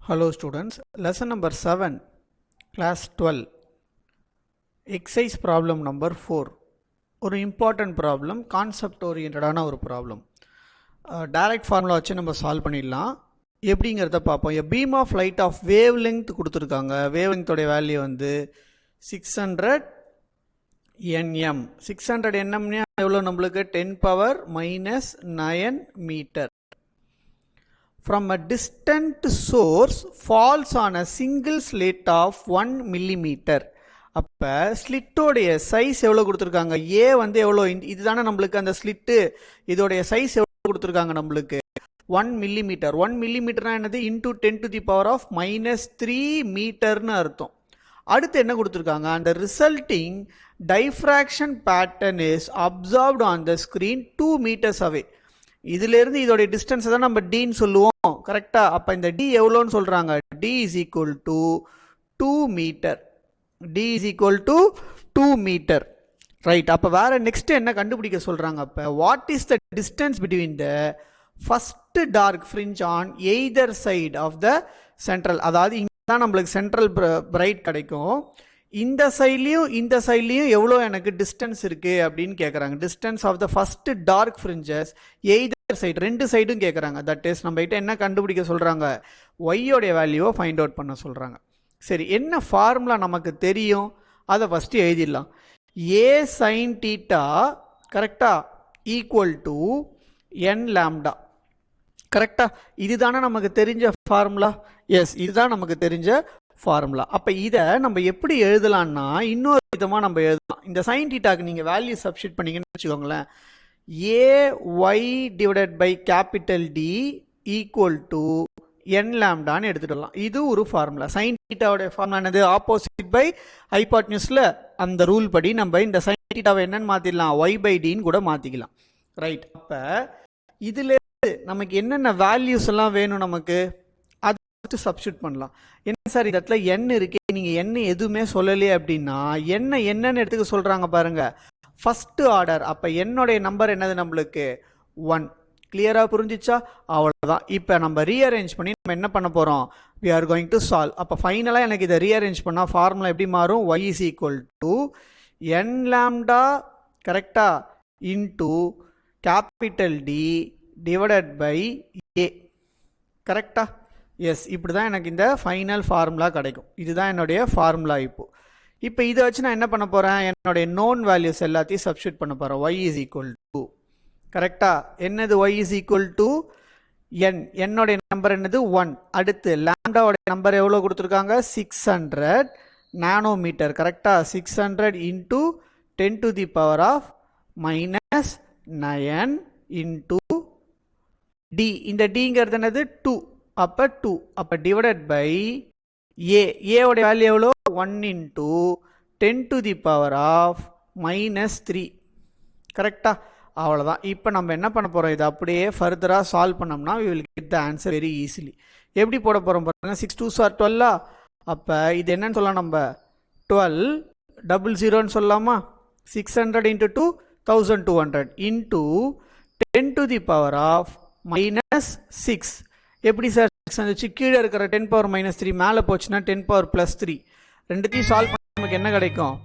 Hello students, lesson number 7, class 12, exercise problem number 4. ஒரு important problem, concept oriented ஆன ஒரு problem. Direct formula வச்சு நம்ம solve பண்ணிடலாம். எப்படிங்கிறத பார்ப்போம். A beam of light of wavelength கொடுத்துருக்காங்க. wavelength உடைய வேல்யூ வந்து 600 nm. 600 nm எவ்வளோ நம்மளுக்கு 10 power minus 9 meter. From a distant source falls on a single slit of 1 millimeter. அப்ப ஸ்லிட்டோடைய சைஸ் எவ்வளவு கொடுத்திருக்காங்க? A வந்து எவ்வளவு? இதுதானே நம்மளுக்கு அந்த ஸ்லிட். இதோடைய சைஸ் எவ்வளவு கொடுத்திருக்காங்க நம்மளுக்கு? 1 millimeter. 1 millimeterனா என்னது? into 10 to the power of minus 3 மீட்டர்னு அர்த்தம். அடுத்து என்ன கொடுத்திருக்காங்க? அந்த resulting diffraction pattern is observed on the screen 2 meters away. இதுல இருந்து இதோட டிஸ்டன்ஸ் தான் நம்ம d ன்னு சொல்லுவோம். கரெக்ட்டா? அப்ப இந்த d எவ்வளவுன்னு சொல்றாங்க? d is equal to 2 meter. d is equal to 2 meter. Right. அப்ப வேற நெக்ஸ்ட் என்ன கண்டுபிடிக்க சொல்றாங்க? அப்ப what is the distance between the first dark fringe on either side of the central? அதாவது இங்க தான் நம்மளுக்கு சென்ட்ரல் பிரைட் கிடைக்கும். இந்த சைட்லயும் எவ்வளோ எனக்கு டிஸ்டன்ஸ் இருக்கு அப்படின்னு கேட்குறாங்க. Distance of the first dark fringes either side, ரெண்டு சைடும் கேட்குறாங்க. தட் இஸ் நம்ம கிட்ட என்ன கண்டுபிடிக்க சொல்றாங்க? ஒய்யோடைய வேல்யூவை ஃபைண்ட் அவுட் பண்ண சொல்றாங்க. சரி, என்ன ஃபார்முலா நமக்கு தெரியும்? அதை ஃபர்ஸ்ட் எழுதிடலாம். ஏ சைன் தீட்டா கரெக்டா ஈக்குவல் டு என் லாம்டா. கரெக்டா? இதுதானே நமக்கு தெரிஞ்ச ஃபார்முலா. எஸ், இதுதான் நமக்கு தெரிஞ்ச ஃபார்முலா. அப்ப இதை நம்ம எப்படி எழுதலாம்னா இன்னொரு விதமா நம்ம எழுதலாம். இந்த சைன் தீட்டாக்கு நீங்க வேல்யூ சப்ஸ்டிட் பண்ணீங்கன்னு வச்சுக்கோங்களேன். A Y divided by capital D equal to N லாம்டான்னு எடுத்துடலாம். இது ஒரு ஃபார்முலா. சைன் தீட்டாவுடைய ஃபார்முலா என்னது? ஆப்போசிட் பை ஹைபாட்னியூஸ்ல அந்த ரூல் படி நம்ம இந்த சைன் தீட்டாவை என்னன்னு மாத்திடலாம்? ஒய் பை டின்னு கூட மாத்திக்கலாம். ரைட். அப்ப இதுல நமக்கு என்னென்ன வேல்யூஸ் எல்லாம் வேணும் நமக்கு சப்ஸ்டிட் பண்ணலாம். என்ன சார் இடத்துல n இருக்கு, நீங்க n எதுவுமே சொல்லலையே அப்படின்னா என்னன்னு எடுத்துக்க சொல்றாங்க பாருங்க. First order. அப்ப என்னோட நம்பர் என்னது நம்மளுக்கு? 1. கிளியரா புரிஞ்சிச்சா? அவ்வளவுதான். இப்ப நம்ம ரீஅரேஞ்ச் பண்ணி நம்ம என்ன பண்ண போறோம்? we are going to solve. அப்ப ஃபைனலா எனக்கு இதை ரீஅரேஞ்ச் பண்ணா ஃபார்முலா எப்படி மாறும்? y is equal to n lambda கரெக்டா into capital D divided by a. கரெக்டா? எஸ், இப்படி தான் எனக்கு இந்த ஃபைனல் ஃபார்முலா கிடைக்கும். இதுதான் என்னுடைய ஃபார்முலா. இப்போ இதை வச்சு நான் என்ன பண்ண போகிறேன்? என்னுடைய நோன் வேல்யூஸ் எல்லாத்தையும் சப்ஸ்டிட் பண்ண போகிறேன். ஒய் இஸ் ஈக்குவல் டு கரெக்டா என்னது? ஒய் இஸ் ஈக்குவல் டு என். என்னுடைய நம்பர் என்னது? 1. அடுத்து லாம்டாவோடைய நம்பர் எவ்வளோ கொடுத்துருக்காங்க? 600 நானோமீட்டர். கரெக்டா? 600 into 10 to the power of minus 9 into D. இந்த டிங்கிறது என்னது? 2. அப்ப 2. அப்ப டிவைடட் பை ஏ. ஏவோட வேல்யூ எவ்வளோ? 1 into 10 to the power of minus 3. கரெக்டா? அவ்வளோதான். இப்போ நம்ம என்ன பண்ண போகிறோம்? இதை அப்படியே ஃபர்தராக சால்வ் பண்ணோம்னா we will get the answer very easily. எப்படி போட போகிறோம் பாருங்க. 6 2s are 12. அப்போ இது என்னன்னு சொல்லலாம்? நம்ம 12 00 சொல்லலாமா? 600 into 2 1200 into 10 to the power of minus 6. எப்படி சார் கீழே இருக்கிற 10 power minus 3 மேலே போச்சுன்னா 10 power plus 3 ரெண்டுத்தையும் சால்வ் பண்ண நமக்கு என்ன கிடைக்கும்?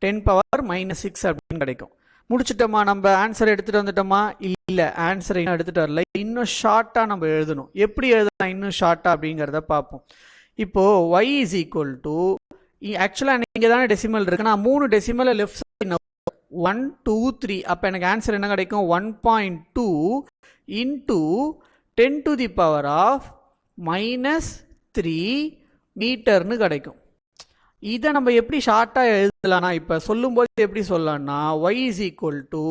10 power minus 6 அப்படின்னு கிடைக்கும். முடிச்சுட்டோமா? நம்ம ஆன்சர் எடுத்துட்டு வந்துட்டோமா? இல்ல, ஆன்சரை எடுத்துட்டு வரல. இன்னும் ஷார்ட்டா நம்ம எழுதணும். எப்படி எழுதலாம் இன்னும் ஷார்ட்டா அப்படிங்கிறத பார்ப்போம். இப்போ y is equal to ஆக்சுவலா நீங்க தானே டெசிமல் இருக்கு. நான் 3 டெசிமலை லெஃப்ட் சைடு 1 2 3. அப்ப எனக்கு ஆன்சர் என்ன கிடைக்கும்? 1.2 into 10 to the power of minus 3 மீட்டர்னு கிடைக்கும். இதை நம்ம எப்படி ஷார்ட்டா எழுதலாம்னா இப்ப சொல்லும்போது எப்படி சொல்லலாம்னா y is equal to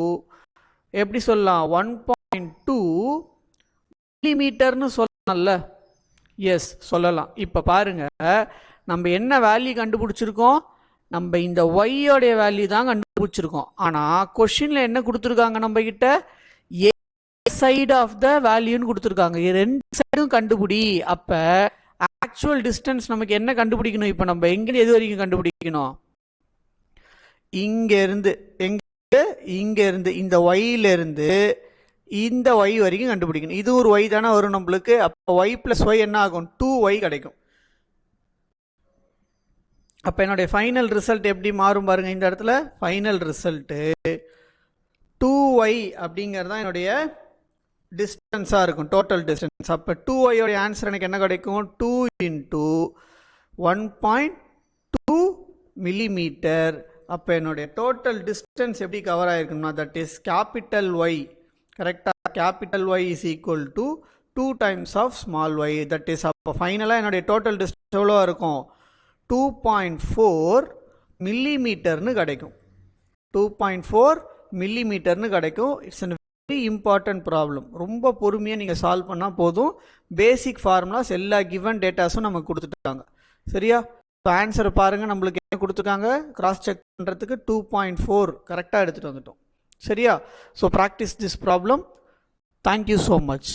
எப்படி சொல்லலாம்? 1.2 மில்லிமீட்டர்னு சொல்லலாம்ல. எஸ், சொல்லலாம். இப்ப பாருங்க, நம்ம என்ன வேல்யூ கண்டுபிடிச்சிருக்கோம்? நம்ம இந்த y உடைய வேல்யூ தான் கண்டுபிடிச்சிருக்கோம். ஆனா கொஸ்டின்ல என்ன கொடுத்துருக்காங்க? நம்ம கிட்ட சைடு ஆஃப் த வேல்யூன்னு கொடுத்துருக்காங்க. ரெண்டு சைடும் கண்டுபிடி. அப்ப ஆக்சுவல் டிஸ்டன்ஸ் நமக்கு என்ன கண்டுபிடிக்கணும்? இப்ப நம்ம எங்க எது வரைக்கும் கண்டுபிடிக்கணும்? இங்க இருந்து இந்த ஒய்ல இருந்து இந்த y வரைக்கும் கண்டுபிடிக்கணும். இது ஒரு y தானே வரும் நம்மளுக்கு. அப்போ y + y என்ன ஆகும்? 2y கிடைக்கும். அப்போ என்னுடைய ஃபைனல் ரிசல்ட் எப்படி மாறும் பாருங்க. இந்த இடத்துல ஃபைனல் ரிசல்ட்டு 2y அப்படிங்கிறது தான் என்னுடைய டிஸ்டன்ஸாக இருக்கும், டோட்டல் டிஸ்டன்ஸ். அப்போ 2y உடைய ஆன்சர் எனக்கு என்ன கிடைக்கும்? 2 × 1.2 மில்லிமீட்டர். அப்போ என்னுடைய டோட்டல் டிஸ்டன்ஸ் எப்படி கவர் ஆகிருக்குன்னா, தட் இஸ் கேபிட்டல் Y. கரெக்டாக capital Y is equal to 2 times of small y. That is அப்போ ஃபைனலாக என்னுடைய டோட்டல் டிஸ்டன்ஸ் எவ்வளோ இருக்கும்? 2.4 மில்லிமீட்டர்னு கிடைக்கும். 2.4 மில்லிமீட்டர்னு கிடைக்கும். It's a very important problem. ரொம்ப பொறுமையாக நீங்கள் சால்வ் பண்ணால் போதும். பேசிக் ஃபார்முலாஸ் எல்லா கிவன் டேட்டாஸும் நமக்கு கொடுத்துட்டாங்க. சரியா? ஸோ ஆன்சரை பாருங்கள். நம்மளுக்கு என்ன கொடுத்துருக்காங்க? கிராஸ் செக் பண்ணுறதுக்கு 2.4 கரெக்டாக எடுத்துகிட்டு வந்துட்டோம். சரியா? So practice this problem. Thank you so much.